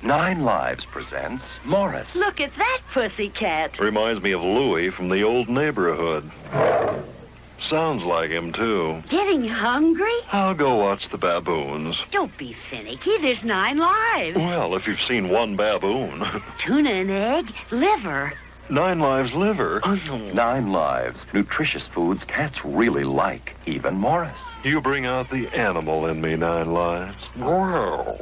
Nine Lives presents Morris. Look at that pussycat. Reminds me of Louie from the old neighborhood. Sounds like him, too. Getting hungry? I'll go watch the baboons. Don't be finicky. There's 9 lives. Well, if you've seen one baboon. Tuna and egg, liver. 9 Lives liver. Nine Lives, nutritious foods cats really like, even Morris. You bring out the animal in me, 9 Lives. Wow.